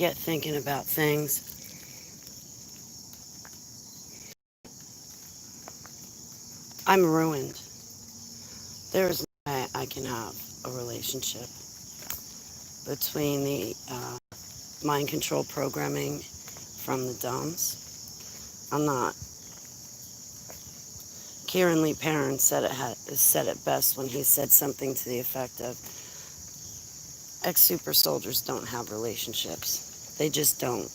get thinking about things. I'm ruined. There is no way I can have a relationship between the mind control programming from the dumbs. I'm not. Kieran Lee Perrin said it best when he said something to the effect of, ex-super soldiers don't have relationships. They just don't.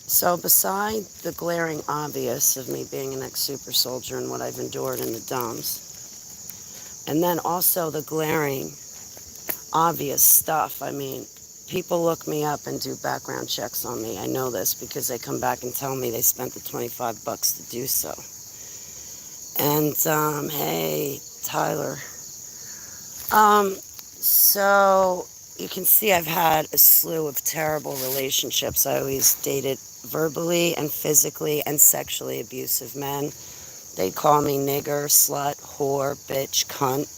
So beside the glaring obvious of me being an ex-super soldier and what I've endured in the dumps, and then also the glaring obvious stuff, I mean, people look me up and do background checks on me. I know this because they come back and tell me they spent the $25 to do so. And, hey, Tyler. So you can see I've had a slew of terrible relationships. I always dated verbally and physically and sexually abusive men. They'd call me nigger, slut, whore, bitch, cunt,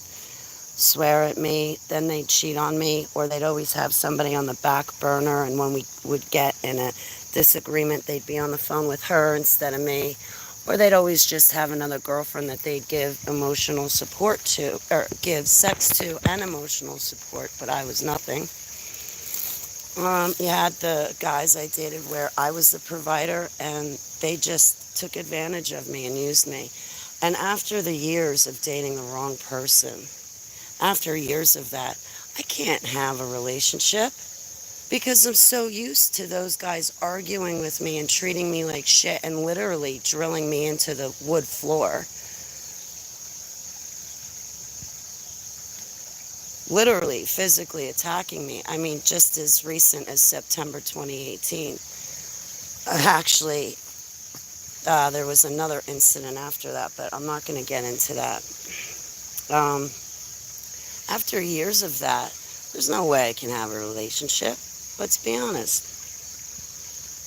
swear at me, then they'd cheat on me, or they'd always have somebody on the back burner, and when we would get in a disagreement, they'd be on the phone with her instead of me, or they'd always just have another girlfriend that they'd give emotional support to, or give sex to and emotional support, but I was nothing. You had the guys I dated where I was the provider, and they just took advantage of me and used me. And after the years of dating the wrong person, after years of that, I can't have a relationship because I'm so used to those guys arguing with me and treating me like shit and literally drilling me into the wood floor. Literally, physically attacking me. I mean, just as recent as September 2018. Actually, there was another incident after that, but I'm not going to get into that. After years of that, there's no way I can have a relationship. Let's be honest.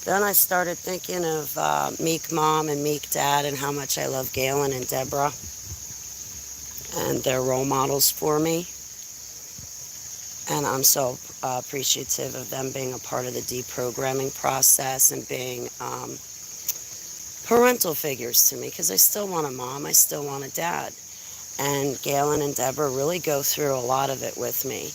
Then I started thinking of Meek Mom and Meek Dad and how much I love Galen and Deborah. And they're role models for me. And I'm so appreciative of them being a part of the deprogramming process and being parental figures to me, because I still want a mom, I still want a dad. And Galen and Deborah really go through a lot of it with me.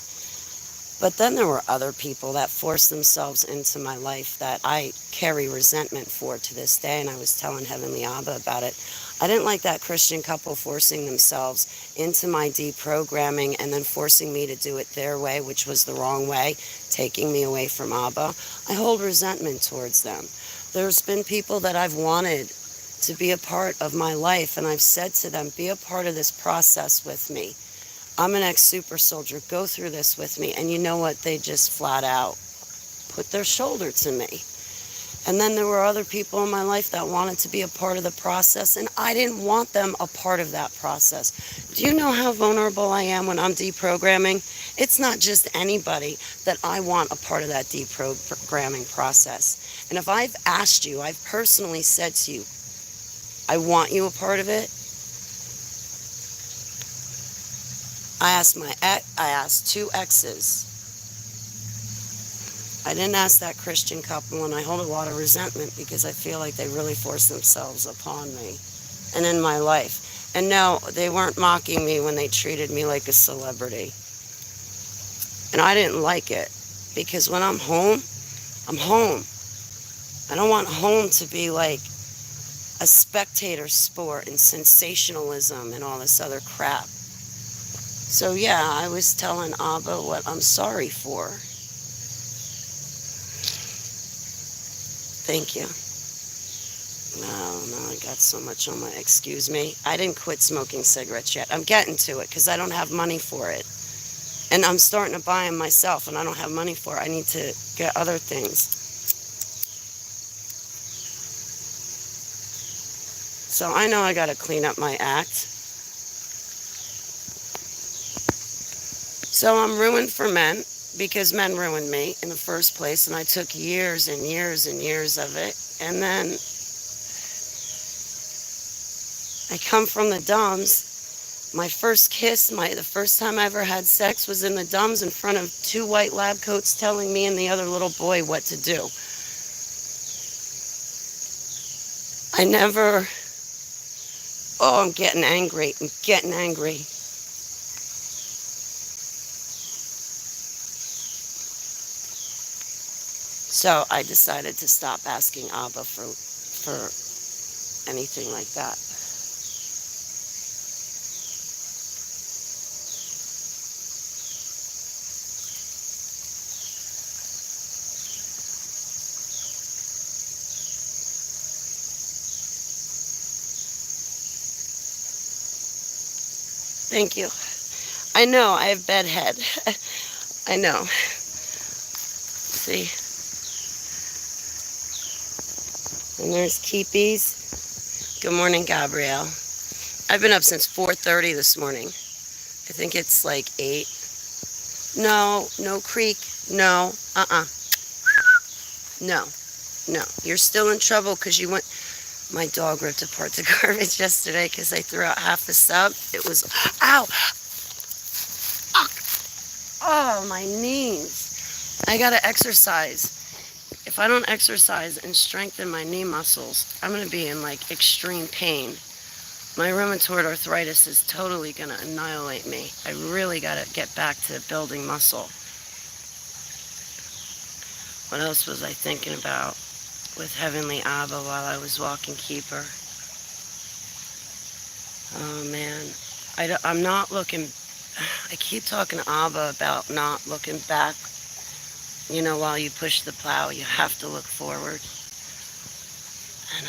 But then there were other people that forced themselves into my life that I carry resentment for to this day, and I was telling Heavenly Abba about it. I didn't like that Christian couple forcing themselves into my deprogramming and then forcing me to do it their way, which was the wrong way, taking me away from Abba. I hold resentment towards them. There's been people that I've wanted to be a part of my life, and I've said to them, be a part of this process with me. I'm an ex-super soldier, go through this with me. And you know what? They just flat out put their shoulder to me. And then there were other people in my life that wanted to be a part of the process, and I didn't want them a part of that process. Do you know how vulnerable I am when I'm deprogramming? It's not just anybody that I want a part of that deprogramming process. And if I've asked you, I've personally said to you, I want you a part of it. I asked 2 exes. I didn't ask that Christian couple, and I hold a lot of resentment because I feel like they really forced themselves upon me and in my life. And no, they weren't mocking me when they treated me like a celebrity. And I didn't like it because when I'm home, I'm home. I don't want home to be like a spectator sport and sensationalism and all this other crap. So yeah, I was telling Abba what I'm sorry for. Thank you. No, I got so much on my, excuse me. I didn't quit smoking cigarettes yet. I'm getting to it because I don't have money for it. And I'm starting to buy them myself, and I don't have money for it. I need to get other things. So I know I got to clean up my act. So I'm ruined for men because men ruined me in the first place, and I took years and years and years of it. And then I come from the dumbs, My first kiss, the first time I ever had sex was in the Dums in front of 2 white lab coats telling me and the other little boy what to do. I never... Oh, I'm getting angry. I'm getting angry. So I decided to stop asking Abba for anything like that. Thank you. I know, I have bedhead. I know. See? And there's Keepies. Good morning, Gabrielle. I've been up since 4:30 this morning. I think it's like 8. No, no creek. No, no, no. You're still in trouble because you went... My dog ripped apart the garbage yesterday because I threw out half a sub. It was... Ow! Oh, my knees. I gotta exercise. If I don't exercise and strengthen my knee muscles, I'm gonna be in like extreme pain. My rheumatoid arthritis is totally gonna annihilate me. I really gotta get back to building muscle. What else was I thinking about with Heavenly Abba while I was walking Keeper? Oh man, I'm not looking... I keep talking to Abba about not looking back. You know, while you push the plow, you have to look forward. And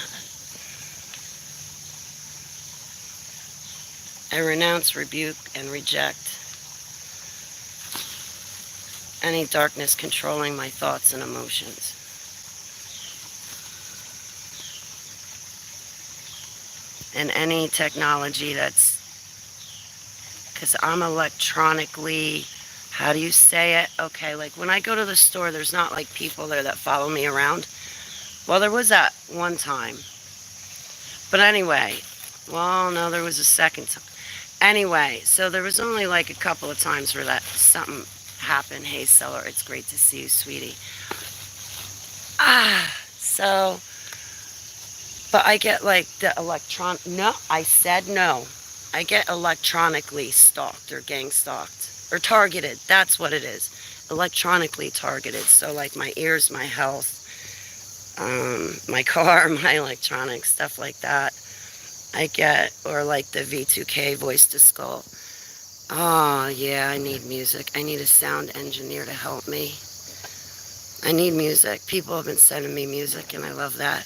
I renounce, rebuke, and reject any darkness controlling my thoughts and emotions. And any technology that's... Because I'm electronically... How do you say it? Okay, like when I go to the store, there's not like people there that follow me around. Well, there was that one time. But anyway, well, no, there was a second time. Anyway, so there was only like a couple of times where that something happened. Hey, Seller, it's great to see you, sweetie. So, but I get like the no, I said no. I get electronically stalked or gang stalked. Or targeted, that's what it is. Electronically targeted. So like my ears, my health, my car, my electronics, stuff like that. I get, or like the V2K voice to skull. Oh yeah, I need music. I need a sound engineer to help me. I need music. People have been sending me music and I love that.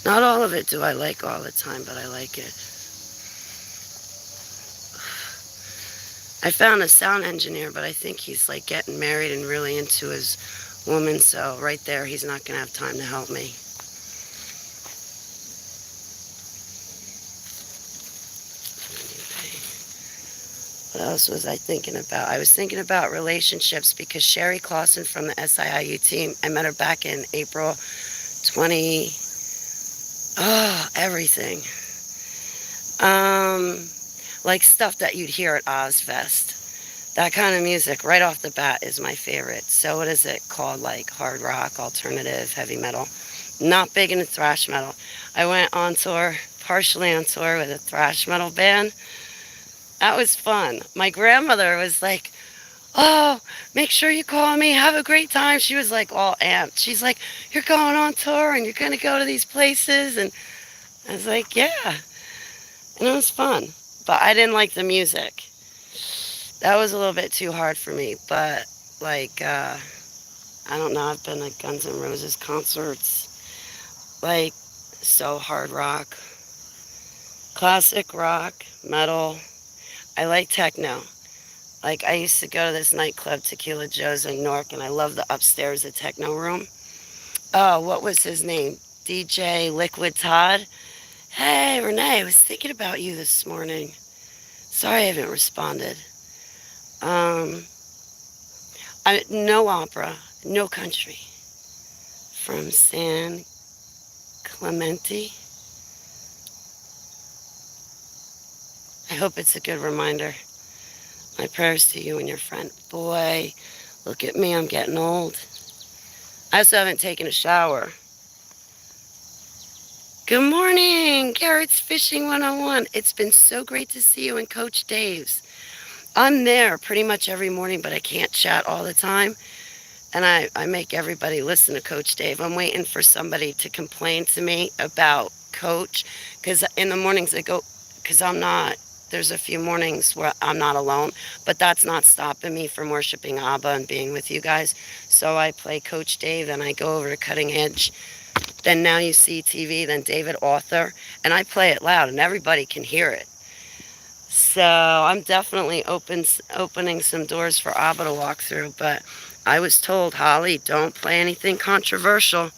Not all of it do I like all the time, but I like it. I found a sound engineer, but I think he's like getting married and really into his woman, so right there he's not going to have time to help me. What else was I thinking about? I was thinking about relationships because Sherry Clausen from the SIIU team, I met her back in April 20... Oh, everything. Like stuff that you'd hear at Ozfest. That kind of music right off the bat is my favorite. So what is it called? Like hard rock, alternative, heavy metal. Not big into thrash metal. I went on tour, partially on tour with a thrash metal band. That was fun. My grandmother was like, oh, make sure you call me. Have a great time. She was like all amped. She's like, you're going on tour and you're going to go to these places. And I was like, yeah. And it was fun. But I didn't like the music. That was a little bit too hard for me. But, like, I don't know. I've been to Guns N' Roses concerts. Like, so hard rock. Classic rock, metal. I like techno. Like, I used to go to this nightclub, Tequila Joe's in Newark, and I love the upstairs, the techno room. Oh, what was his name? DJ Liquid Todd? Hey, Renee, I was thinking about you this morning. Sorry I haven't responded. No opera, no country. From San Clemente. I hope it's a good reminder. My prayers to you and your friend. Boy, look at me, I'm getting old. I also haven't taken a shower. Good morning, Garrett's Fishing 101. It's been so great to see you and Coach Dave's. I'm there pretty much every morning, but I can't chat all the time. And I make everybody listen to Coach Dave. I'm waiting for somebody to complain to me about Coach, because in the mornings I go, because there's a few mornings where I'm not alone, but that's not stopping me from worshiping Abba and being with you guys. So I play Coach Dave, and I go over to Cutting Edge. Then Now You See TV, then David Author, and I play it loud, and everybody can hear it. So I'm definitely opening some doors for Abba to walk through, but I was told, Holly, don't play anything controversial.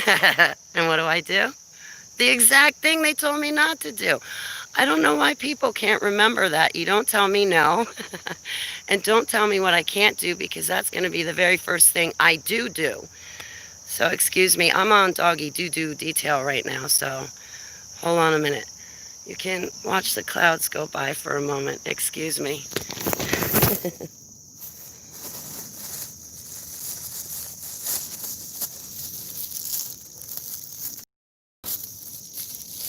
And what do? The exact thing they told me not to do. I don't know why people can't remember that. You don't tell me no, and don't tell me what I can't do, because that's going to be the very first thing I do. So excuse me, I'm on doggy doo-doo detail right now, so hold on a minute. You can watch the clouds go by for a moment. Excuse me.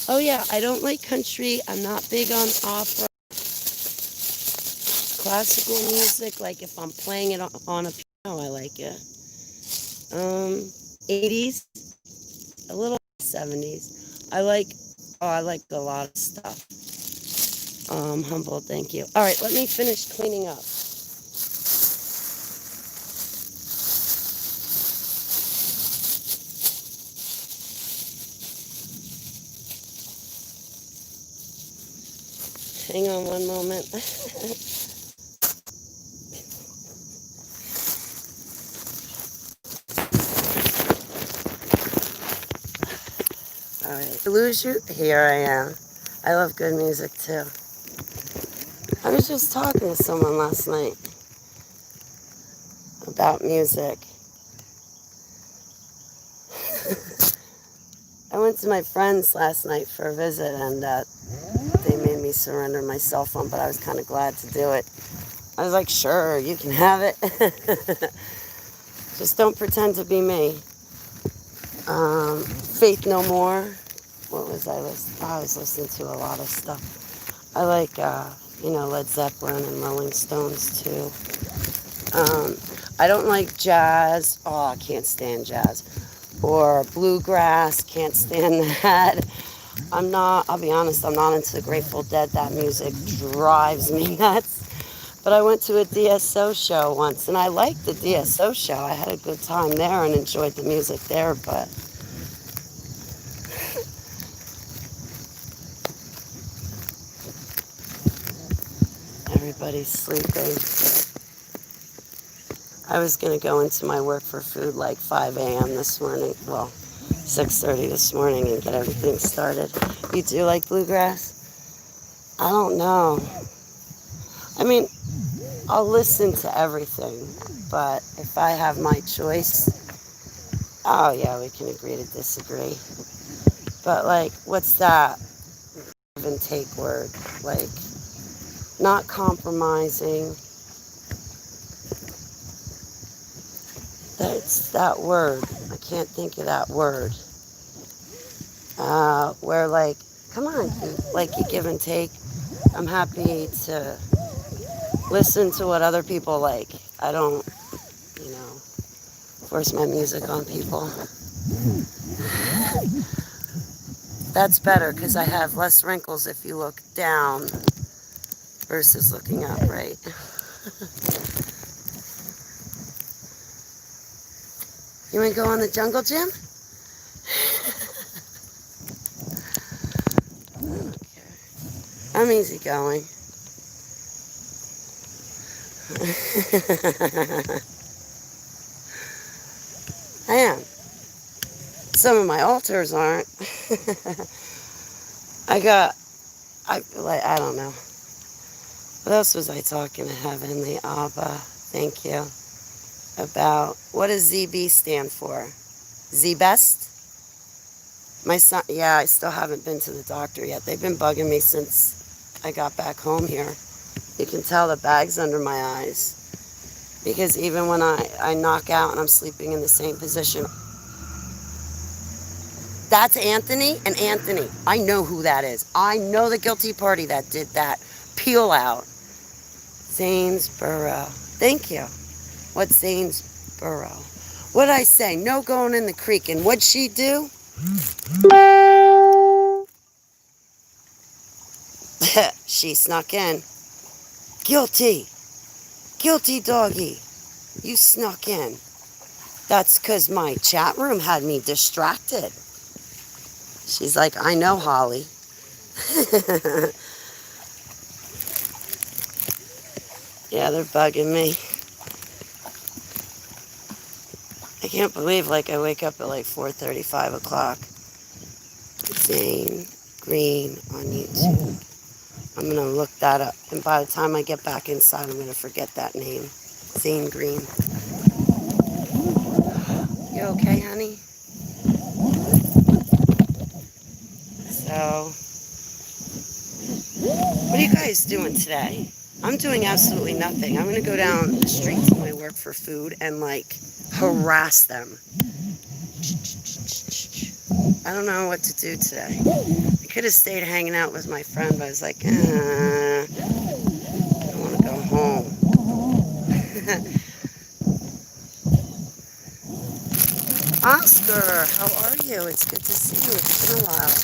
Oh yeah, I don't like country. I'm not big on opera. Classical music, like if I'm playing it on a piano, I like it. 80s, a little 70s. I like a lot of stuff. Humble, thank you. All right, let me finish cleaning up. Hang on one moment. All right, to lose you, here I am. I love good music too. I was just talking to someone last night about music. I went to my friend's last night for a visit, and they made me surrender my cell phone, but I was kind of glad to do it. I was like, sure, you can have it. Just don't pretend to be me. Faith No More. What was I listening to? I was listening to a lot of stuff. I like, Led Zeppelin and Rolling Stones, too. I don't like jazz. Oh, I can't stand jazz. Or bluegrass. Can't stand that. I'll be honest, I'm not into the Grateful Dead. That music drives me nuts. But I went to a DSO show once, and I liked the DSO show. I had a good time there and enjoyed the music there, but everybody's sleeping. I was going to go into my work for food like 5 a.m. this morning. Well, 6:30 this morning and get everything started. You do like bluegrass? I don't know. I mean, I'll listen to everything, but if I have my choice, oh yeah, we can agree to disagree. But like, what's that give and take word? Like, not compromising. That's that word. I can't think of that word. Where like, come on, like you give and take. I'm happy to listen to what other people like. I don't, force my music on people. That's better because I have less wrinkles if you look down versus looking up, right? You want to go on the jungle gym? I'm easygoing. I am. Some of my altars aren't. I don't know. What else was I talking to Heavenly Abba? Thank you. About, what does ZB stand for? Z-Best? My son, yeah, I still haven't been to the doctor yet. They've been bugging me since I got back home here. You can tell the bag's under my eyes. Because even when I knock out and I'm sleeping in the same position, that's Anthony and Anthony. I know who that is. I know the guilty party that did that. Peel out. Zanesboro. Thank you. What's Zanesboro? What'd I say? No going in the creek. And what'd she do? She snuck in. Guilty. Guilty doggy. You snuck in. That's because my chat room had me distracted. She's like, I know, Holly. Yeah, they're bugging me. I can't believe, like, I wake up at like 4:30, 5 o'clock. Zane Green on YouTube. I'm going to look that up. And by the time I get back inside, I'm going to forget that name. Zane Green. You okay, honey? So, what are you guys doing today? I'm doing absolutely nothing. I'm going to go down the street to my work for food and, like, harass them. I don't know what to do today. I could have stayed hanging out with my friend, but I was like, I want to go home. Oscar, how are you? It's good to see you. It's been a while.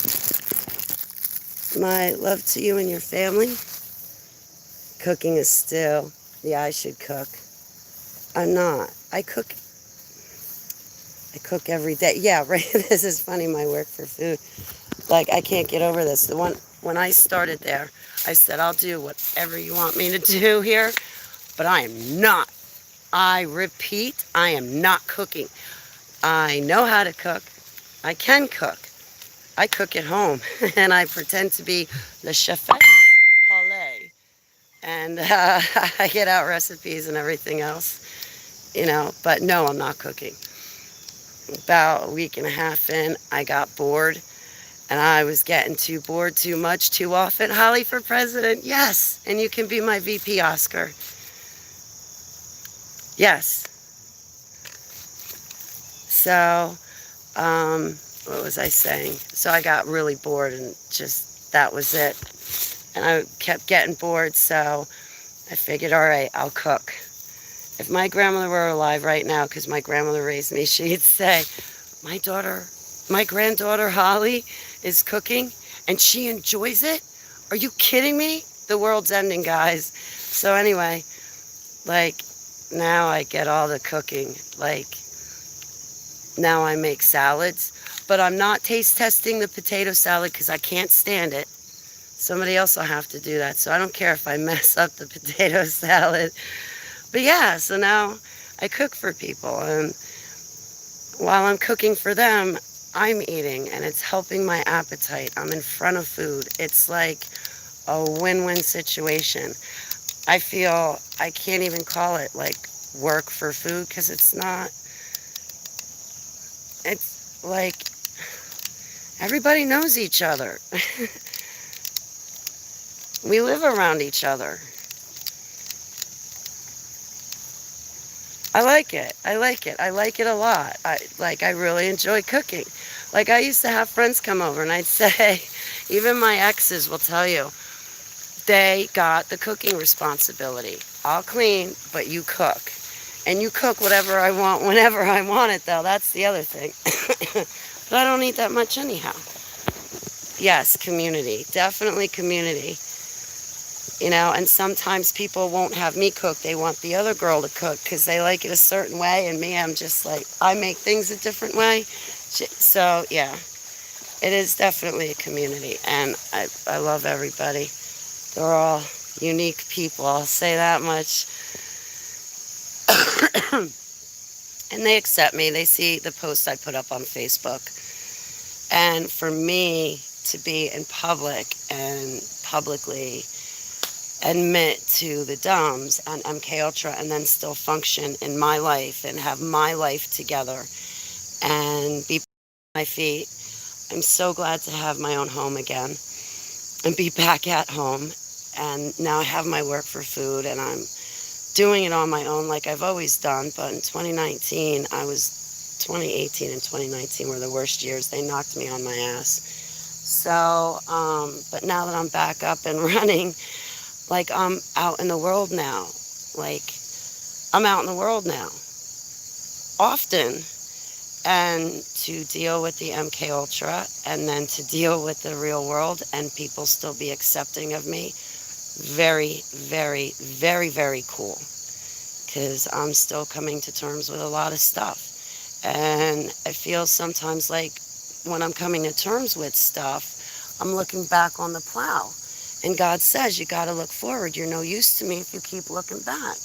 My love to you and your family. Cooking is still. Yeah, I should cook. I'm not. I cook every day. Yeah, right. This is funny, my work for food. Like, I can't get over this. When I started there, I said, I'll do whatever you want me to do here, but I am not. I repeat, I am not cooking. I know how to cook. I can cook. I cook at home, and I pretend to be the chefette Halle. And I get out recipes and everything else, but no, I'm not cooking. About a week and a half in, I got bored, and I was getting too bored too much, too often. Holly for president, yes, and you can be my VP, Oscar. Yes. So, what was I saying? So I got really bored, and just, that was it. And I kept getting bored, so I figured, all right, I'll cook. If my grandmother were alive right now, because my grandmother raised me, she'd say, my granddaughter Holly is cooking, and she enjoys it? Are you kidding me? The world's ending, guys. So anyway, like, now I get all the cooking. Like, now I make salads, but I'm not taste testing the potato salad because I can't stand it. Somebody else will have to do that, so I don't care if I mess up the potato salad. But yeah, so now I cook for people, and while I'm cooking for them, I'm eating, and it's helping my appetite. I'm in front of food. It's like a win-win situation. I feel I can't even call it like work for food because it's not. It's like everybody knows each other. We live around each other. I like it. I like it. I like it a lot. I really enjoy cooking. Like, I used to have friends come over, and I'd say, even my exes will tell you, they got the cooking responsibility. I'll clean, but you cook. And you cook whatever I want, whenever I want it, though. That's the other thing. But I don't eat that much anyhow. Yes, community. Definitely community. And sometimes people won't have me cook. They want the other girl to cook because they like it a certain way. And me, I'm just like, I make things a different way. So, yeah, it is definitely a community. And I love everybody. They're all unique people, I'll say that much. And they accept me. They see the posts I put up on Facebook. And for me to be in public and publicly admit to the DUMBs and MK Ultra and then still function in my life and have my life together and be on my feet. I'm so glad to have my own home again and be back at home And now I have my work for food, and I'm doing it on my own like I've always done. But in 2018 and 2019 were the worst years. They knocked me on my ass. So, but now that I'm back up and running, like I'm out in the world now. Like I'm out in the world now, often, and to deal with the MK Ultra, and then to deal with the real world, and people still be accepting of me. Very, very, very, very cool. Because I'm still coming to terms with a lot of stuff. And I feel sometimes like when I'm coming to terms with stuff, I'm looking back on the plow. And God says, you got to look forward. You're no use to me if you keep looking back.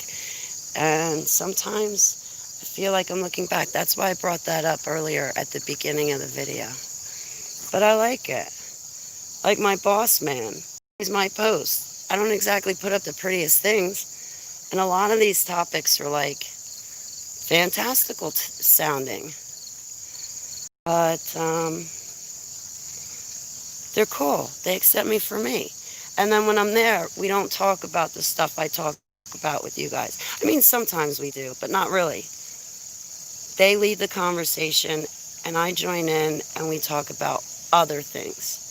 And sometimes I feel like I'm looking back. That's why I brought that up earlier at the beginning of the video. But I like it. Like my boss man. He's my post. I don't exactly put up the prettiest things. And a lot of these topics are like fantastical sounding. But they're cool. They accept me for me. And then when I'm there, we don't talk about the stuff I talk about with you guys. I mean, sometimes we do, but not really. They lead the conversation, and I join in, and we talk about other things.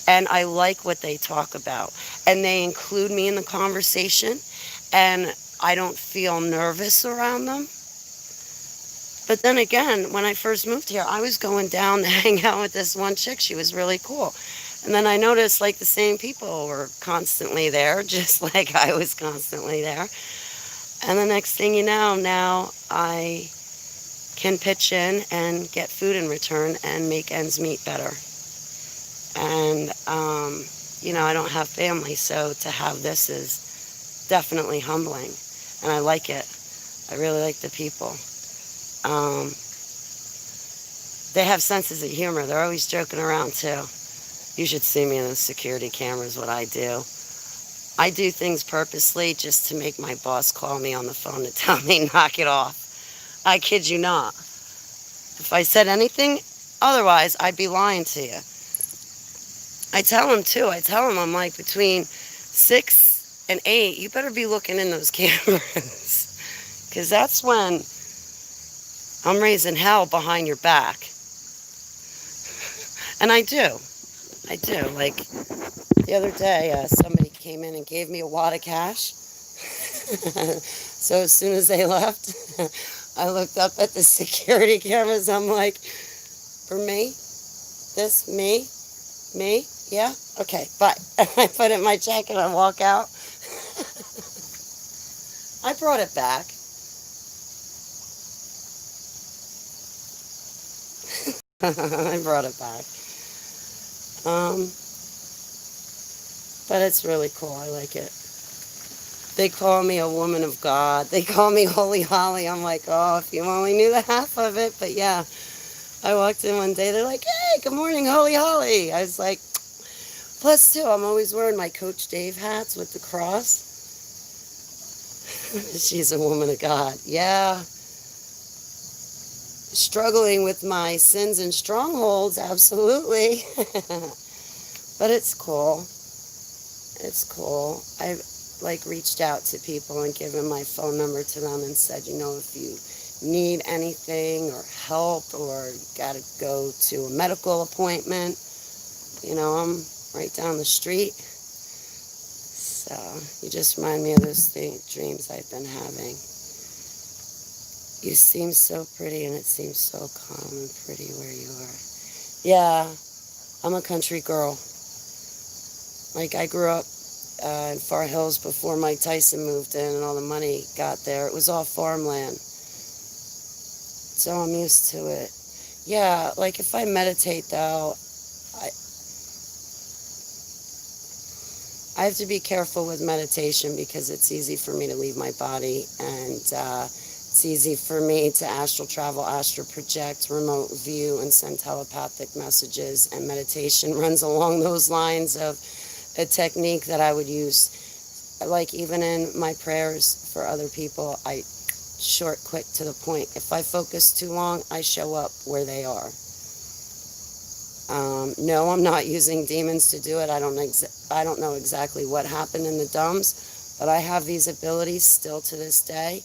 And I like what they talk about. And they include me in the conversation, and I don't feel nervous around them. But then again, when I first moved here, I was going down to hang out with this one chick. She was really cool. And then I noticed like the same people were constantly there, just like I was constantly there. And the next thing you know, now I can pitch in and get food in return and make ends meet better. And, I don't have family, so to have this is definitely humbling. And I like it. I really like the people. They have senses of humor. They're always joking around, too. You should see me in the security cameras, what I do. I do things purposely just to make my boss call me on the phone to tell me, knock it off. I kid you not. If I said anything otherwise, I'd be lying to you. I tell him, too. I'm like, between 6 and 8, you better be looking in those cameras. Because that's when I'm raising hell behind your back. And I do. Like, the other day, somebody came in and gave me a wad of cash. So as soon as they left, I looked up at the security cameras. I'm like, for me? This? Me? Yeah? Okay, bye. I put it in my check and I walk out. I brought it back. I brought it back. But it's really cool. I like it. They call me a woman of God. They call me Holy Holly. I'm like, oh, if you only knew the half of it. But yeah, I walked in one day. They're like, hey, good morning, Holy Holly. I was like, plus, too, I'm always wearing my Coach Dave hats with the cross. She's a woman of God. Yeah. Struggling with my sins and strongholds, absolutely. But it's cool. It's cool. I've reached out to people and given my phone number to them and said, if you need anything or help or got to go to a medical appointment, I'm right down the street. So you just remind me of those dreams I've been having. You seem so pretty, and it seems so calm and pretty where you are. Yeah, I'm a country girl. Like, I grew up in Far Hills before Mike Tyson moved in and all the money got there. It was all farmland. So I'm used to it. Yeah, like if I meditate, though, I have to be careful with meditation because it's easy for me to leave my body, and it's easy for me to astral travel, astral project, remote view, and send telepathic messages. And meditation runs along those lines of a technique that I would use. Like even in my prayers for other people, I short, quick, to the point. If I focus too long, I show up where they are. No, I'm not using demons to do it. I don't know exactly what happened in the DUMS, but I have these abilities still to this day.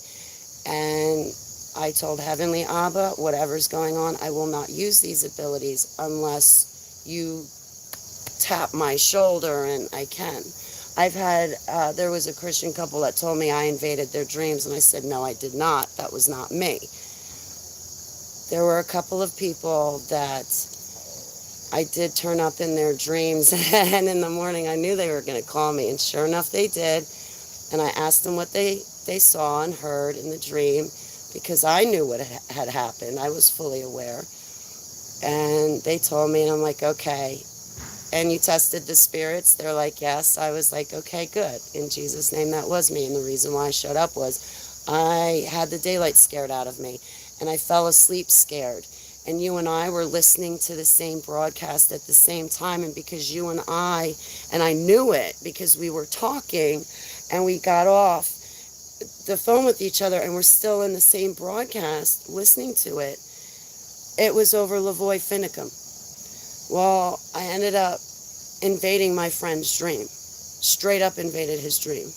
And I told Heavenly Abba, whatever's going on, I will not use these abilities unless you tap my shoulder, and I can. There was a Christian couple that told me I invaded their dreams, and I said, no, I did not. That was not me. There were a couple of people that I did turn up in their dreams, and in the morning I knew they were going to call me, and sure enough they did. And I asked them what they saw and heard in the dream, because I knew what had happened. I was fully aware. And they told me, and I'm like, okay. And you tested the spirits? They're like, yes. I was like, okay, good. In Jesus' name, that was me. And the reason why I showed up was I had the daylight scared out of me, and I fell asleep scared. And you and I were listening to the same broadcast at the same time, and because you and I knew it because we were talking, and we got off the phone with each other, and we're still in the same broadcast listening to it. It was over Lavoy Finicum. Well, I ended up invading my friend's dream. Straight up invaded his dream.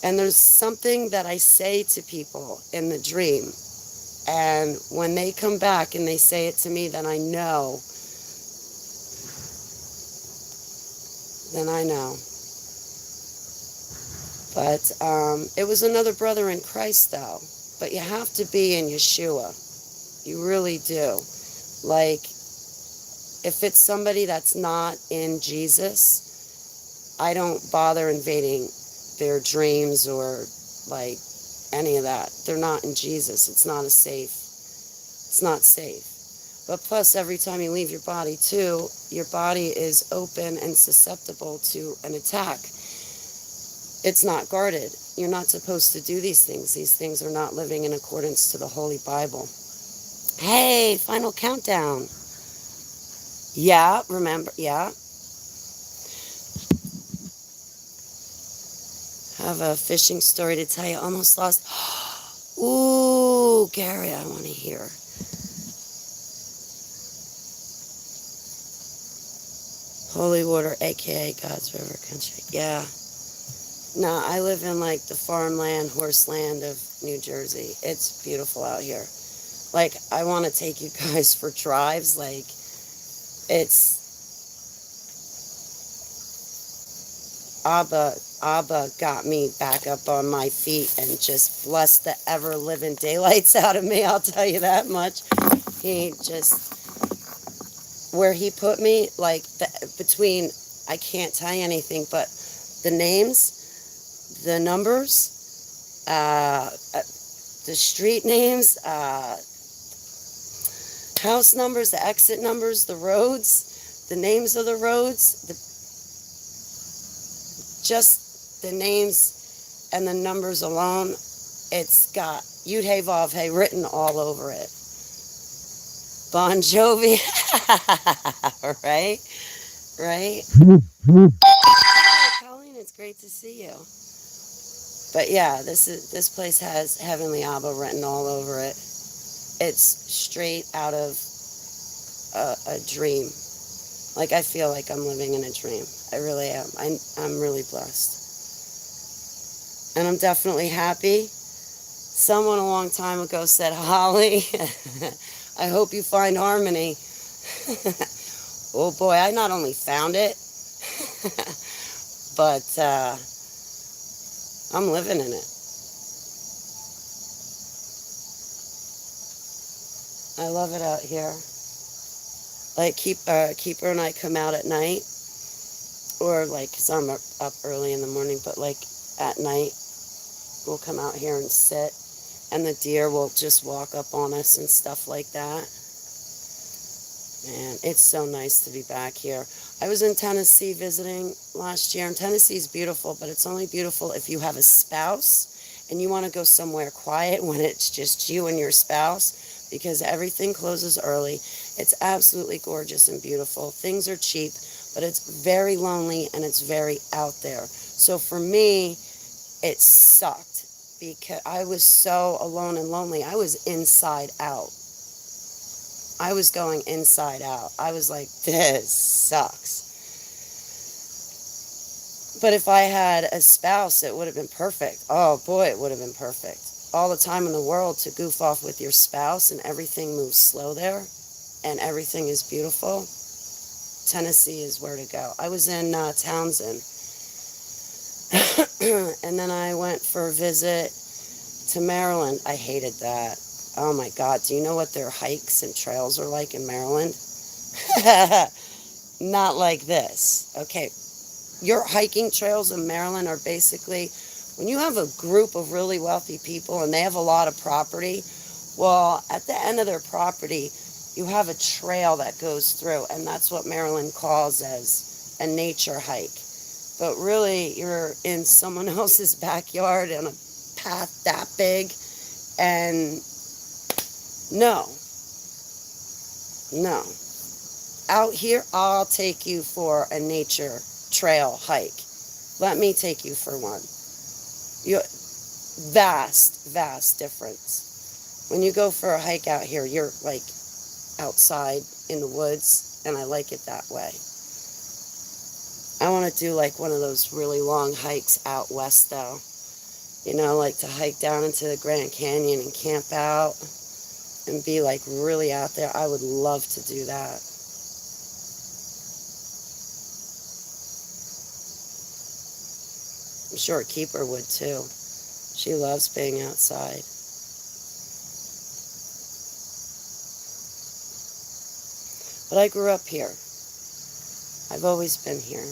And there's something that I say to people in the dream, and when they come back and they say it to me, then I know. But it was another brother in Christ, though. But you have to be in Yeshua. You really do. Like, if it's somebody that's not in Jesus, I don't bother invading their dreams or, like, any of that. They're not in Jesus. It's not safe. But plus, every time you leave your body, too, your body is open and susceptible to an attack. It's not guarded. You're not supposed to do these things. These things are not living in accordance to the Holy Bible. Hey, final countdown. Yeah, remember, yeah. I have a fishing story to tell you. Almost lost. Ooh, Gary, I want to hear. Holy water, a.k.a. God's River Country. Yeah. No, I live in, like, the farmland, horse land of New Jersey. It's beautiful out here. Like, I want to take you guys for drives. Like, it's... Abba got me back up on my feet and just blessed the ever-living daylights out of me, I'll tell you that much. He just... Where he put me, like, between... I can't tell you anything, but the names... the numbers, the street names, house numbers, the exit numbers, the roads, the names of the roads, just the names and the numbers alone, it's got Yud Hey Vav Hey written all over it. Bon Jovi, right? Colleen, it's great to see you. But yeah, this place has Heavenly Abba written all over it. It's straight out of a dream. Like, I feel like I'm living in a dream. I really am. I'm really blessed. And I'm definitely happy. Someone a long time ago said, Holly, I hope you find harmony. Oh boy, I not only found it, but... I'm living in it. I love it out here. Like, Keeper and I come out at night, or like, cause I'm up early in the morning, but like at night, we'll come out here and sit, and the deer will just walk up on us and stuff like that. Man, it's so nice to be back here. I was in Tennessee visiting last year, and Tennessee's beautiful, but it's only beautiful if you have a spouse and you want to go somewhere quiet when it's just you and your spouse, because everything closes early. It's absolutely gorgeous and beautiful. Things are cheap, but it's very lonely and it's very out there. So for me, it sucked because I was so alone and lonely. I was inside out. I was going inside out. I was like, this sucks. But if I had a spouse, it would have been perfect. Oh boy, it would have been perfect. All the time in the world to goof off with your spouse and everything moves slow there and everything is beautiful. Tennessee is where to go. I was in Townsend and then I went for a visit to Maryland. I hated that. Oh my God, do you know what their hikes and trails are like in Maryland? Not like this. Okay, your hiking trails in Maryland are basically, when you have a group of really wealthy people and they have a lot of property, well, at the end of their property, you have a trail that goes through, and that's what Maryland calls as a nature hike. But really, you're in someone else's backyard on a path that big, and no. Out here, I'll take you for a nature trail hike. Let me take you for one. Vast difference. When you go for a hike out here, you're like outside in the woods, and I like it that way. I want to do like one of those really long hikes out west though. You know, like to hike down into the Grand Canyon and camp out and be like really out there. I would love to do that. I'm sure Keeper would too. She loves being outside. But I grew up here. I've always been here.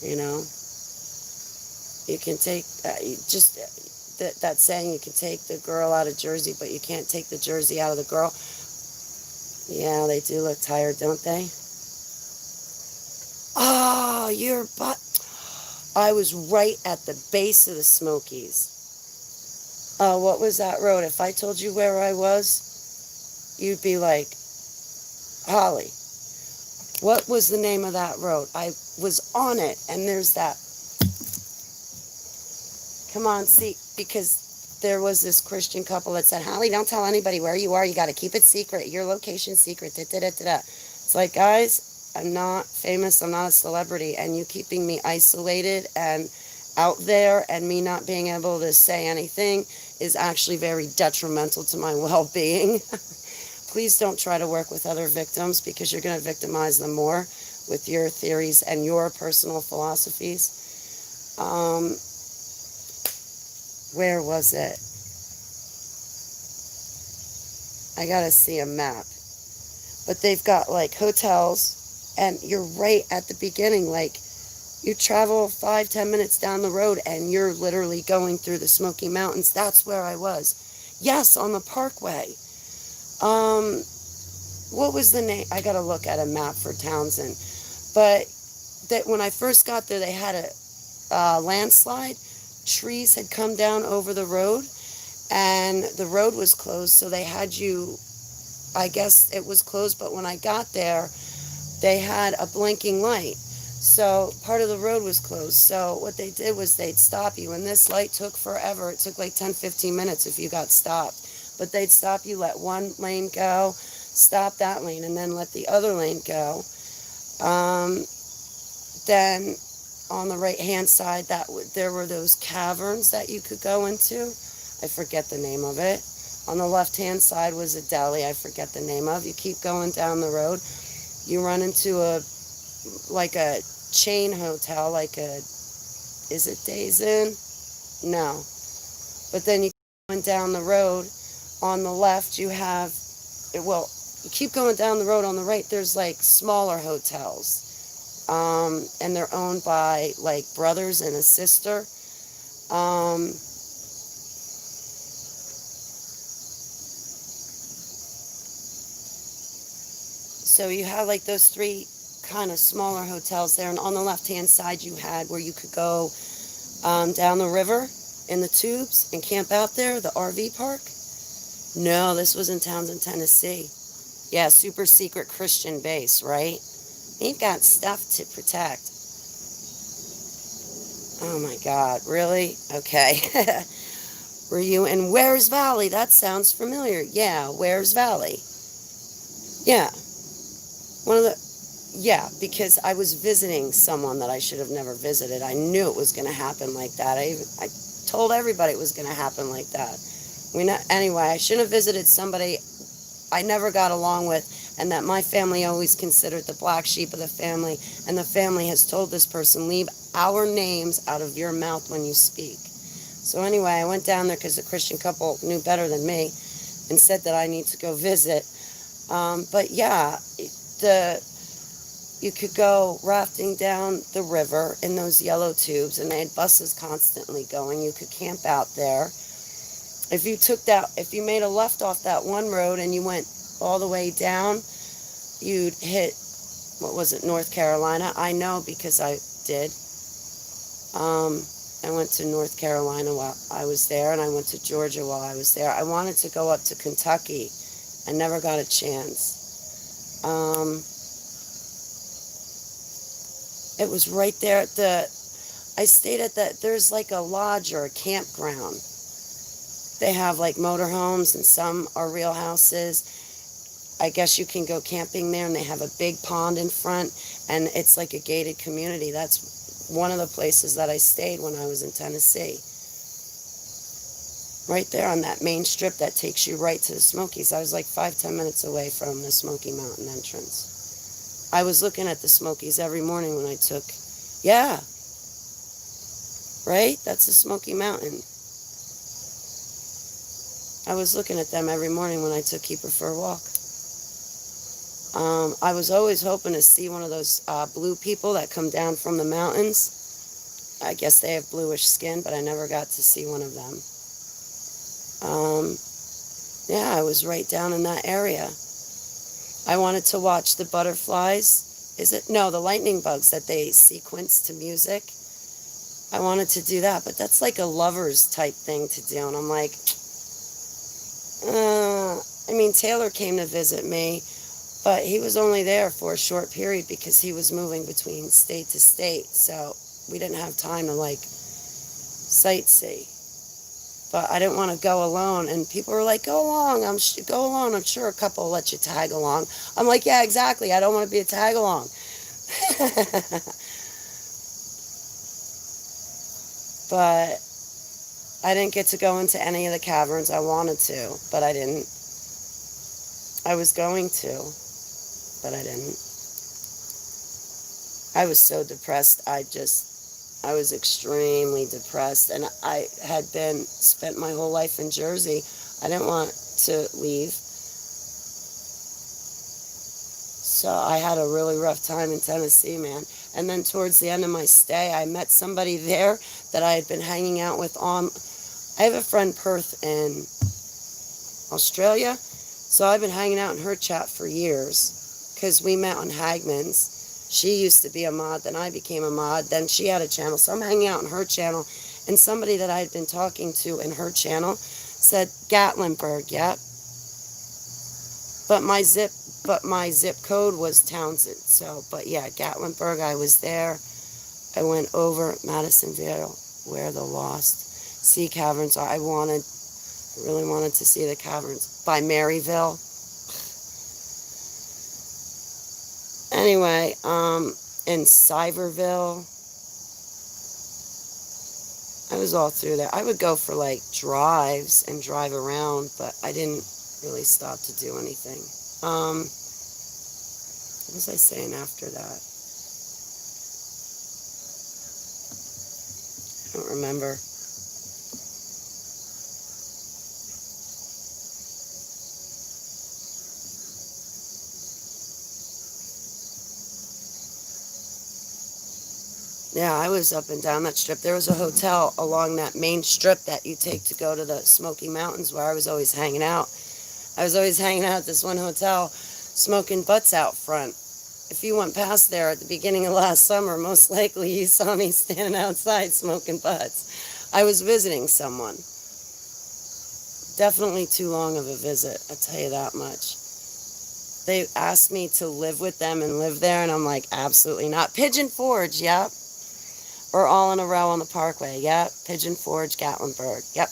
You know? You can take, that saying, you can take the girl out of Jersey, but you can't take the Jersey out of the girl. Yeah, they do look tired, don't they? Oh, your butt. I was right at the base of the Smokies. What was that road? If I told you where I was, you'd be like, Holly, what was the name of that road? I was on it, and there's that. Come on, see, because there was this Christian couple that said, Holly, don't tell anybody where you are. You got to keep it secret. Your location secret. Da-da-da-da-da. It's like, guys, I'm not famous. I'm not a celebrity. And you keeping me isolated and out there and me not being able to say anything is actually very detrimental to my well-being. Please don't try to work with other victims because you're going to victimize them more with your theories and your personal philosophies. Where was it? I got to see a map. But they've got like hotels, and you're right at the beginning. Like, you travel 5-10 minutes down the road and you're literally going through the Smoky Mountains. That's where I was. Yes, on the Parkway. What was the name? I got to look at a map for Townsend. But that when I first got there, they had a landslide. Trees had come down over the road, and the road was closed, so they had you, I guess it was closed, but when I got there, they had a blinking light. So part of the road was closed. So what they did was they'd stop you, and this light took forever. It took like 10-15 minutes if you got stopped. But they'd stop you, let one lane go, stop that lane, and then let the other lane go. Then on the right-hand side, there were those caverns that you could go into. I forget the name of it. On the left-hand side was a deli I forget the name of. You keep going down the road. You run into a chain hotel, is it Days Inn? No. But then you keep going down the road. On the left, you keep going down the road. On the right, there's like smaller hotels. And they're owned by like brothers and a sister. So you have like those three kind of smaller hotels there, and on the left-hand side you had where you could go down the river in the tubes and camp out there, the RV park. No, this was in Townsend, Tennessee. Yeah, super secret Christian base, right? You've got stuff to protect. Oh my God, really? Okay. Were you in Wares Valley? That sounds familiar. Yeah, Wares Valley. Yeah, one of the, yeah, because I was visiting someone that I should have never visited. I knew it was going to happen like that. I told everybody it was going to happen like that. Anyway, I shouldn't have visited somebody I never got along with, and that my family always considered the black sheep of the family, and the family has told this person, leave our names out of your mouth when you speak. So anyway, I went down there because the Christian couple knew better than me and said that I need to go visit. But yeah, you could go rafting down the river in those yellow tubes, and they had buses constantly going. You could camp out there. If you made a left off that one road and you went all the way down, you'd hit, what was it, North Carolina? I know because I did. I went to North Carolina while I was there, and I went to Georgia while I was there. I wanted to go up to Kentucky. I never got a chance. It was right there I stayed at there's like a lodge or a campground. They have like motorhomes, and some are real houses. I guess you can go camping there, and they have a big pond in front, and it's like a gated community. That's one of the places that I stayed when I was in Tennessee. Right there on that main strip that takes you right to the Smokies. I was like 5-10 minutes away from the Smoky Mountain entrance. I was looking at the Smokies every morning when I took, yeah, right? That's the Smoky Mountain. I was looking at them every morning when I took Keeper for a walk. I was always hoping to see one of those blue people that come down from the mountains. I guess they have bluish skin, but I never got to see one of them. Yeah, I was right down in that area. I wanted to watch the butterflies. The lightning bugs that they sequence to music. I wanted to do that, but that's like a lover's type thing to do. And I'm like, Taylor came to visit me, but he was only there for a short period because he was moving between state to state. So we didn't have time to sightsee. But I didn't want to go alone, and people were like, go along. Go along. I'm sure a couple will let you tag along. I'm like, yeah, exactly. I don't want to be a tag along. But I didn't get to go into any of the caverns. I wanted to, but I didn't. I was going to, but I didn't. I was so depressed. I was extremely depressed, and I had spent my whole life in Jersey. I didn't want to leave. So I had a really rough time in Tennessee, man. And then towards the end of my stay, I met somebody there that I had been hanging out with I have a friend, Perth, in Australia. So I've been hanging out in her chat for years because we met on Hagman's. She used to be a mod, then I became a mod, then she had a channel. So I'm hanging out in her channel, and somebody that I had been talking to in her channel said, Gatlinburg, yep. But my zip code was Townsend. So, but yeah, Gatlinburg, I was there. I went over Madisonville, where the lost sea caverns are. I really wanted to see the caverns. By Maryville. Anyway, in Cyverville, I was all through there. I would go for drives and drive around, but I didn't really stop to do anything. What was I saying after that? I don't remember. Yeah, I was up and down that strip. There was a hotel along that main strip that you take to go to the Smoky Mountains where I was always hanging out. I was always hanging out at this one hotel, smoking butts out front. If you went past there at the beginning of last summer, most likely you saw me standing outside smoking butts. I was visiting someone. Definitely too long of a visit, I'll tell you that much. They asked me to live with them and live there, and I'm like, absolutely not. Pigeon Forge, yep. Or all in a row on the Parkway, yep. Pigeon Forge, Gatlinburg, yep.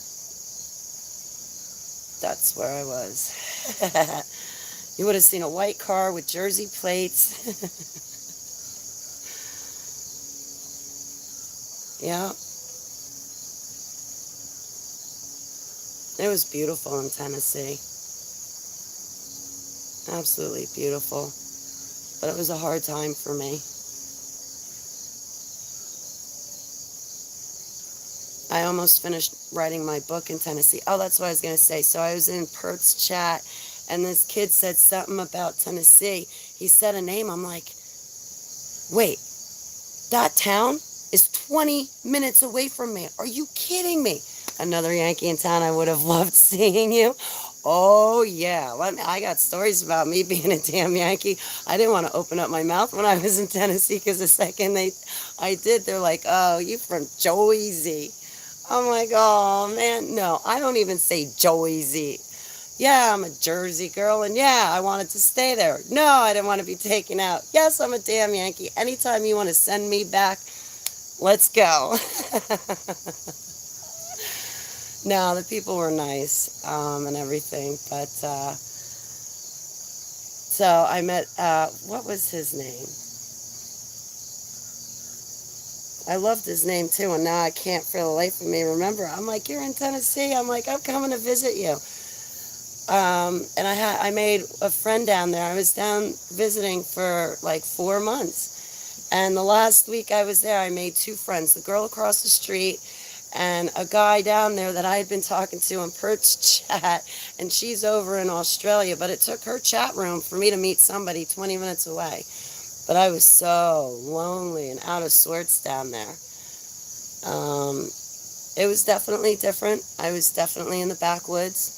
That's where I was. You would have seen a white car with Jersey plates. Yeah, it was beautiful in Tennessee. Absolutely beautiful. But it was a hard time for me. I almost finished writing my book in Tennessee. Oh, that's what I was going to say. So I was in Pert's chat, and this kid said something about Tennessee. He said a name. I'm like, wait, that town is 20 minutes away from me. Are you kidding me? Another Yankee in town. I would have loved seeing you. Oh, yeah. I got stories about me being a damn Yankee. I didn't want to open up my mouth when I was in Tennessee because the second I did, they're like, oh, you from Jersey. I'm like, oh, man. No, I don't even say Jersey. Yeah, I'm a Jersey girl, and yeah, I wanted to stay there. No, I didn't want to be taken out. Yes, I'm a damn Yankee. Anytime you want to send me back, let's go. No, the people were nice and everything, but so I met, what was his name? I loved his name too, and now I can't for the life of me remember. I'm like, you're in Tennessee. I'm like, I'm coming to visit you. And I made a friend down there. I was down visiting for like 4 months. And the last week I was there, I made 2 friends, the girl across the street and a guy down there that I had been talking to in Pert's chat. And she's over in Australia, but it took her chat room for me to meet somebody 20 minutes away. But I was so lonely and out of sorts down there. It was definitely different. I was definitely in the backwoods.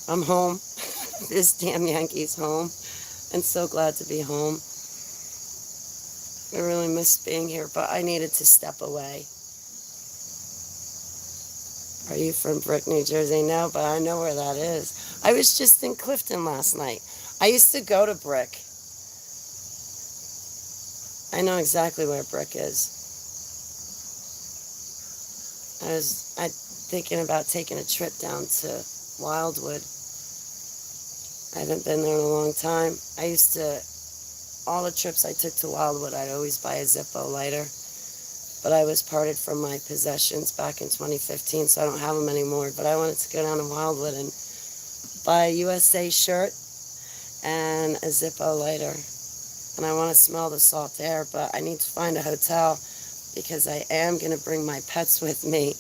I'm home. This damn Yankee's home. And so glad to be home. I really missed being here, but I needed to step away. Are you from Brick, New Jersey? No, but I know where that is. I was just in Clifton last night. I used to go to Brick. I know exactly where Brick is. I was thinking about taking a trip down to Wildwood. I haven't been there in a long time. All the trips I took to Wildwood, I'd always buy a Zippo lighter. But I was parted from my possessions back in 2015, so I don't have them anymore. But I wanted to go down to Wildwood and buy a USA shirt and a Zippo lighter. And I want to smell the salt air, but I need to find a hotel because I am going to bring my pets with me.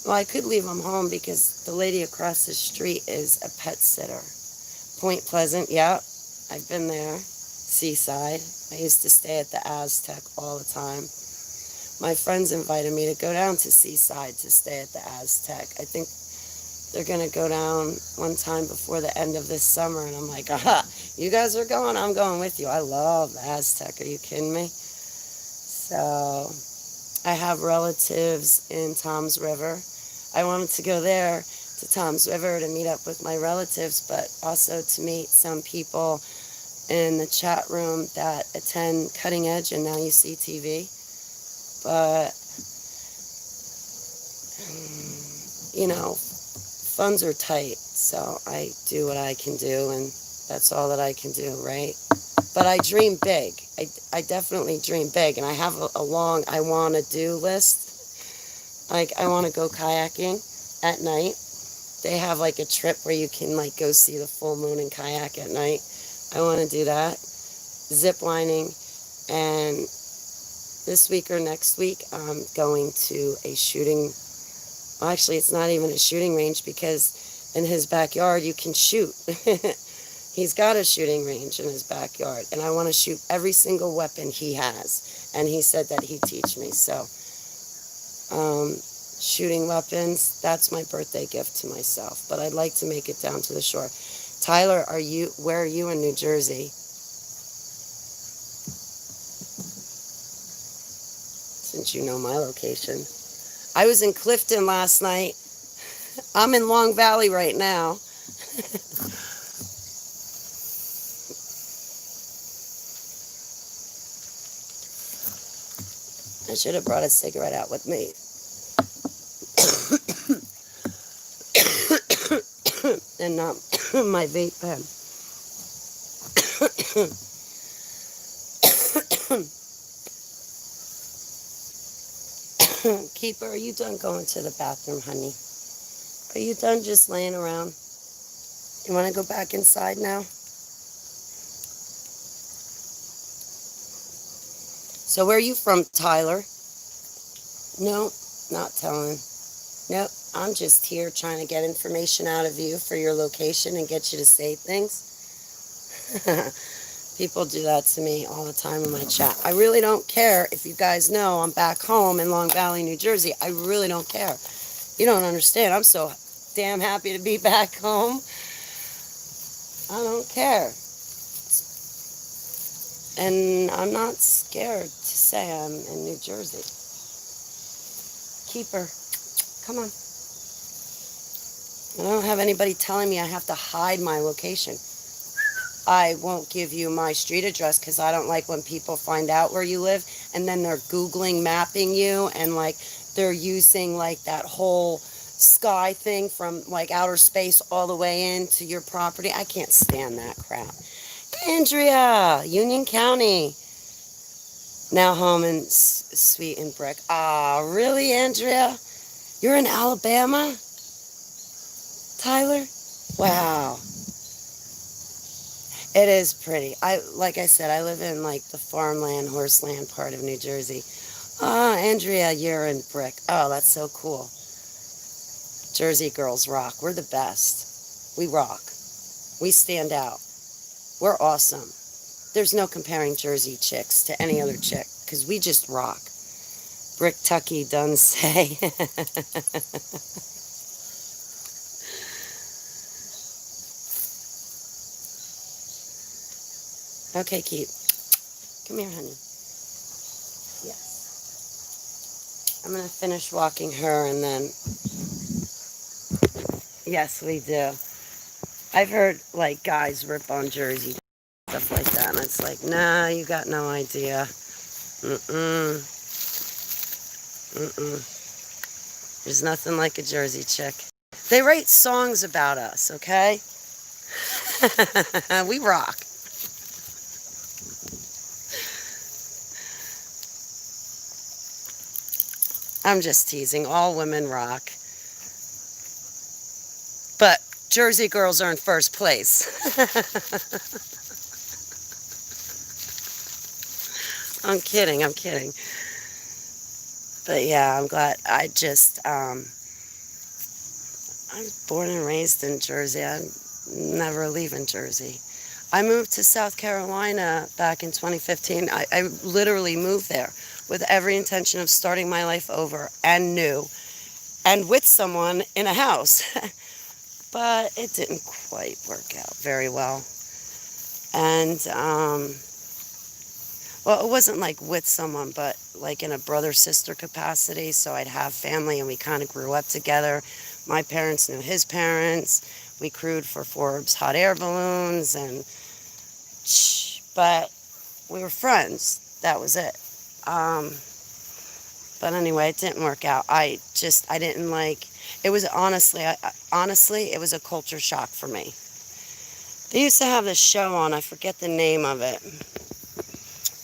Well, I could leave them home because the lady across the street is a pet sitter. Point Pleasant, yeah, I've been there. Seaside. I used to stay at the Aztec all the time. My friends invited me to go down to Seaside to stay at the Aztec. I think they're going to go down one time before the end of this summer, and I'm like, aha, you guys are going? I'm going with you. I love the Aztec. Are you kidding me? So I have relatives in Toms River. I wanted to go there to Toms River to meet up with my relatives, but also to meet some people in the chat room that attend Cutting Edge and Now You See TV. But, you know, funds are tight, so I do what I can do, and that's all that I can do, right? But I dream big. I definitely dream big, and I have a long I want to do list. Like, I want to go kayaking at night. They have, like, a trip where you can, like, go see the full moon and kayak at night. I want to do that. Zip lining. And this week or next week, I'm going to a shooting. Well, actually, it's not even a shooting range because in his backyard, you can shoot. He's got a shooting range in his backyard. And I want to shoot every single weapon he has. And he said that he'd teach me. So, shooting weapons, that's my birthday gift to myself. But I'd like to make it down to the shore. Tyler, where are you in New Jersey? Since you know my location. I was in Clifton last night. I'm in Long Valley right now. I should have brought a cigarette out with me. And not my vape pen. Keeper, are you done going to the bathroom, honey? Are you done just laying around? You want to go back inside now? So where are you from, Tyler? No, not telling. Nope, I'm just here trying to get information out of you for your location and get you to say things. People do that to me all the time in my chat. I really don't care if you guys know I'm back home in Long Valley, New Jersey. I really don't care. You don't understand. I'm so damn happy to be back home. I don't care. And I'm not scared to say I'm in New Jersey. Keeper, come on. I don't have anybody telling me I have to hide my location. I won't give you my street address because I don't like when people find out where you live and then they're Googling mapping you and like they're using like that whole sky thing from like outer space all the way into your property. I can't stand that crap. Andrea, Union County. Now home in Sweet and Brick. Ah, really, Andrea? You're in Alabama? Tyler? Wow. It is pretty. Like I said, I live in like the farmland, horseland part of New Jersey. Ah, Andrea, you're in Brick. Oh, that's so cool. Jersey girls rock. We're the best. We rock. We stand out. We're awesome. There's no comparing Jersey chicks to any other chick because we just rock. Brick Tucky done say. Okay, Keith. Come here, honey. Yes. I'm going to finish walking her and then... Yes, we do. I've heard, like, guys rip on Jersey, stuff like that, and it's like, nah, you got no idea. There's nothing like a Jersey chick. They write songs about us, okay? We rock. I'm just teasing. All women rock. But Jersey girls are in first place. I'm kidding. But yeah, I'm glad. I'm born and raised in Jersey. I'm never leaving Jersey. I moved to South Carolina back in 2015. I literally moved there with every intention of starting my life over and new and with someone in a house. But it didn't quite work out very well. And, well, it wasn't like with someone, but like in a brother-sister capacity. So I'd have family and we kind of grew up together. My parents knew his parents. We crewed for Forbes hot air balloons but we were friends. That was it. But anyway, it didn't work out. I didn't like, it was honestly, it was a culture shock for me. They used to have this show on, I forget the name of it.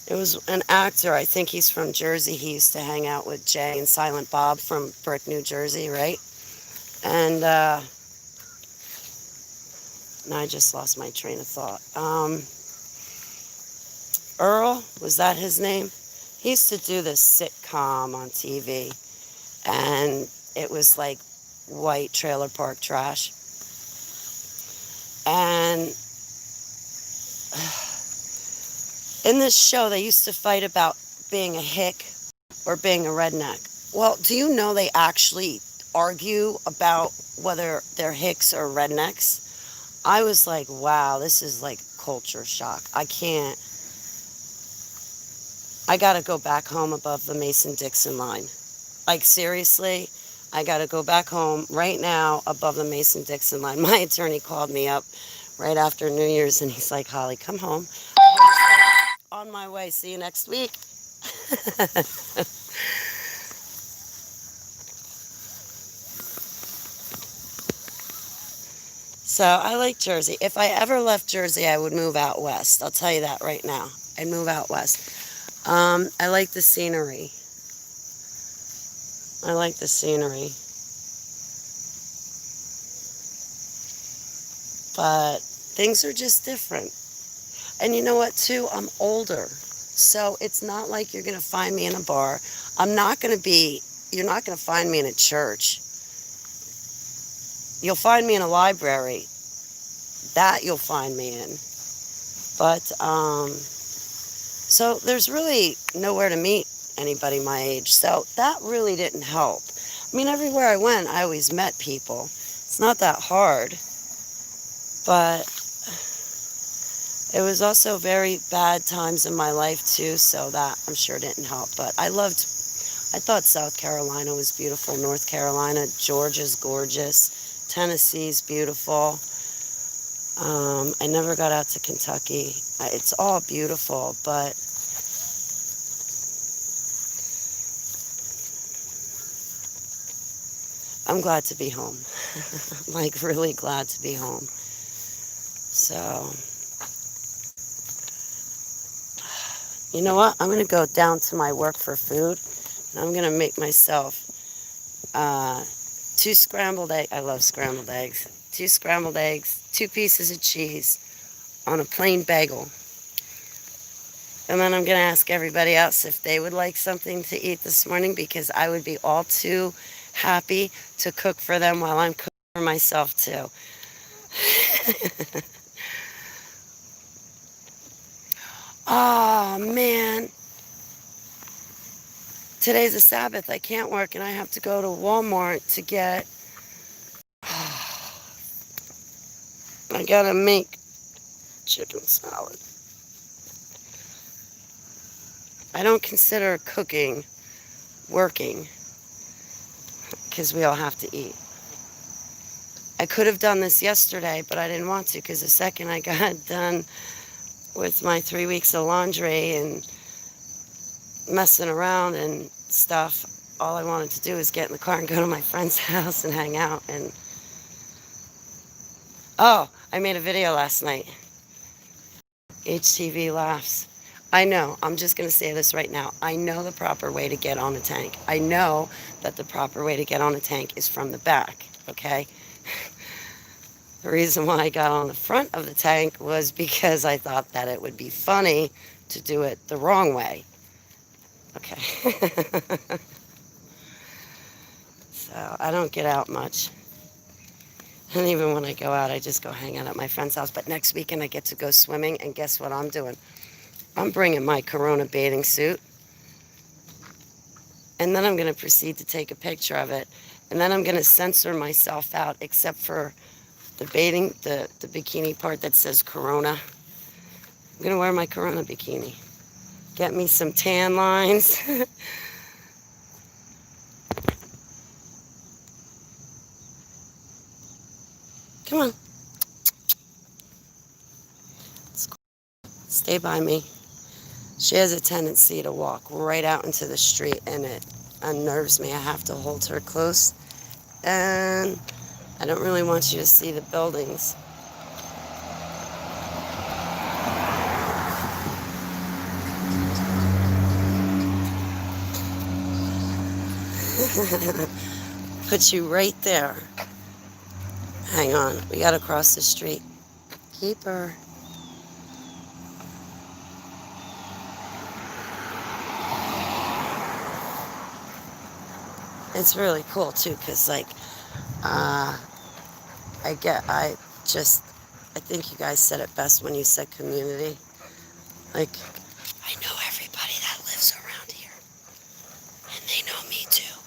It was an actor, I think he's from Jersey. He used to hang out with Jay and Silent Bob from Brick, New Jersey, right? And now I just lost my train of thought. Earl, was that his name? He used to do this sitcom on TV, and it was like white trailer park trash. And in this show, they used to fight about being a hick or being a redneck. Well, do you know they actually argue about whether they're hicks or rednecks? I was like, wow, this is like culture shock. I gotta go back home above the Mason-Dixon line. Like, seriously, I gotta go back home right now above the Mason-Dixon line. My attorney called me up right after New Year's and he's like, Holly, come home. I was like, on my way, see you next week. So I like Jersey. If I ever left Jersey, I would move out west. I'll tell you that right now. I'd move out west. I like the scenery. I like the scenery. But things are just different. And you know what, too? I'm older. So it's not like you're going to find me in a bar. You're not going to find me in a church. You'll find me in a library. That you'll find me in. But, so there's really nowhere to meet anybody my age. So that really didn't help. I mean, everywhere I went, I always met people. It's not that hard. But it was also very bad times in my life, too, so that I'm sure didn't help. But I thought South Carolina was beautiful. North Carolina, Georgia's gorgeous. Tennessee's beautiful. I never got out to Kentucky. It's all beautiful, but I'm glad to be home. Like, really glad to be home. So, you know what? I'm going to go down to my work for food, and I'm going to make myself 2 scrambled eggs. I love scrambled eggs. 2 scrambled eggs, 2 pieces of cheese on a plain bagel. And then I'm going to ask everybody else if they would like something to eat this morning, because I would be all too happy to cook for them while I'm cooking for myself, too. Oh, man. Today's a Sabbath. I can't work, and I have to go to Walmart to get... I gotta make chicken salad. I don't consider cooking working, because we all have to eat. I could have done this yesterday, but I didn't want to, because the second I got done with my 3 weeks of laundry and messing around and stuff, all I wanted to do was get in the car and go to my friend's house and hang out. And oh, I made a video last night. HTV laughs. I know, I'm just going to say this right now. I know the proper way to get on a tank. I know that the proper way to get on a tank is from the back, okay? The reason why I got on the front of the tank was because I thought that it would be funny to do it the wrong way. Okay. So I don't get out much. And even when I go out, I just go hang out at my friend's house. But next weekend I get to go swimming, and guess what I'm doing? I'm bringing my Corona bathing suit. And then I'm going to proceed to take a picture of it. And then I'm going to censor myself out, except for the bikini part that says Corona. I'm going to wear my Corona bikini. Get me some tan lines. Come on. Stay by me. She has a tendency to walk right out into the street, and it unnerves me. I have to hold her close. And I don't really want you to see the buildings. Put you right there. Hang on, we gotta cross the street. Keep her. It's really cool too, because like, I think you guys said it best when you said community. Like, I know everybody that lives around here, and they know me too.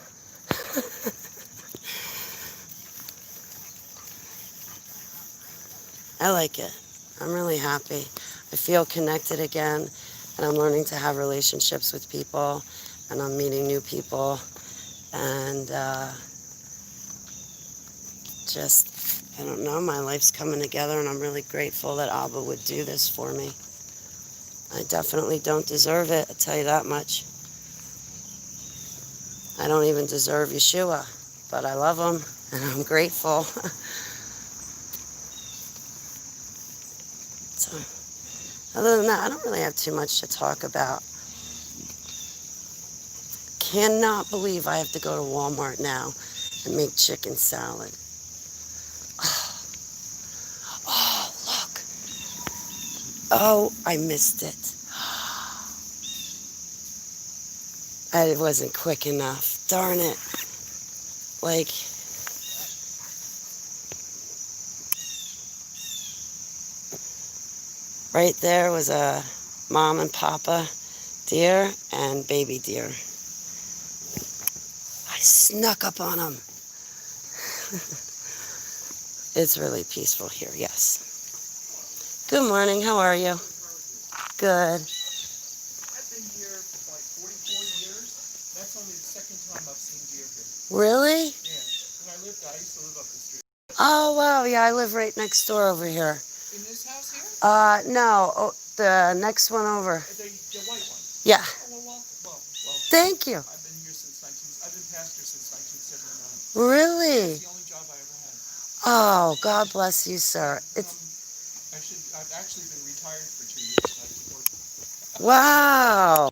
I like it. I'm really happy. I feel connected again, and I'm learning to have relationships with people, and I'm meeting new people, and I don't know, my life's coming together, and I'm really grateful that Abba would do this for me. I definitely don't deserve it, I'll tell you that much. I don't even deserve Yeshua, but I love him, and I'm grateful. Other than that, I don't really have too much to talk about. Cannot believe I have to go to Walmart now and make chicken salad. Oh, look. Oh, I missed it. I wasn't quick enough. Darn it. Like, right there was a mom and papa deer and baby deer. I snuck up on them. It's really peaceful here, yes. Good morning, how are you? Good. I've been here for like 44 years. That's only the second time I've seen deer here. Really? Yeah. When I used to live up the street. Oh, wow, yeah, I live right next door over here. In this house here? No, the next one over. The white one? Yeah. Oh, well. Thank you. I've been here I've been pastor since 1979. Really? It's the only job I ever had. Oh, God bless you, sir. I've actually been retired for 2 years. So I can work. Wow.